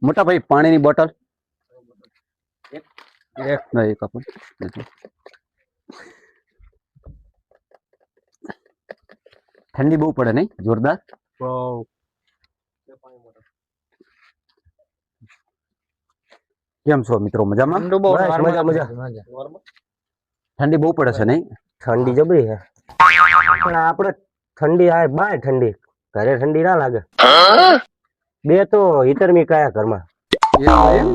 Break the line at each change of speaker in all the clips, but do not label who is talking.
મોટા ભાઈ પાણીની બોટલ એક નહીં કપૂર ઠંડી બહુ પડે નહીં જોરદાર કેમ છો મિત્રો મજામાં ઠંડી બહુ પડે છે નહીં
ઠંડી જબરી છે પણ આપણે ઠંડી આવે બાય ઠંડી ઘરે ઠંડી ના લાગે બે તો હીટર મી કયા ઘરમાં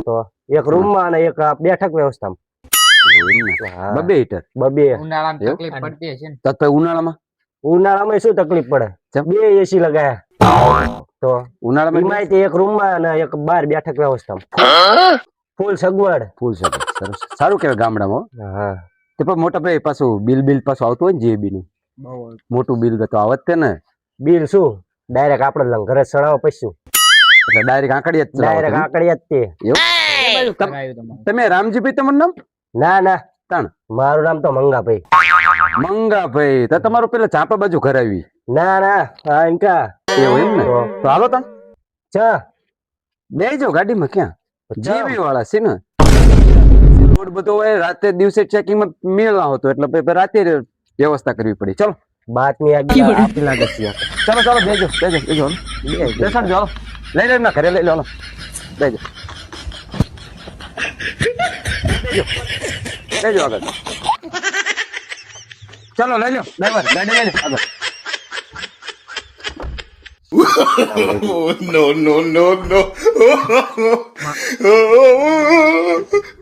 તો એક રૂમ માં અને એક બેઠક વ્યવસ્થામાં
બબે હીટર
બબે
ઉનાળામાં તકલીફ પડતી હશે ને
તો
ઉનાળામાં શું તકલીફ પડે બે એસી લગાયા તો
ઉનાળામાં
એક રૂમ માં અને એક બાર બેઠક વ્યવસ્થામાં ફૂલ સગવડ
સરસ સારું કેવાય ગામડામાં
હા
તે પણ મોટા ભાઈ પાછું બિલ પાછું આવતું હોય ને જીએબી નું મોટું બિલ તો આવત તે ને
બિલ શું ડાયરેક્ટ આપણે ઘરે ચડાવો પછી
એટલે ડાયરેક્ટ
આંકડિયા જ તે
તમે રામજીભાઈ તમારું નામ
ના
તાણ
મારું નામ તો
મંગાભાઈ તો તમારું પેલા ચાંપા બાજુ ઘર આવી
ના ઇનકા
એવું એમ ને તો હાલો તમ
ચા
બેજો ગાડીમાં ક્યાં જીબી વાળા છે ને રોડ બધો હોય રાતે દિવસે ચેકિંગ માં મેળ ના હોતો એટલે રાતે વ્યવસ્થા કરવી પડી ચલો
બાતમી આપી લાગે છે
ચલો બેજો બેસણ જો લઈ લે ના ઘરે લઈ લો બેજો આગળ ચલો લઈ લો ડ્રાઈવર ગાડી લઈ લો આગળ
no.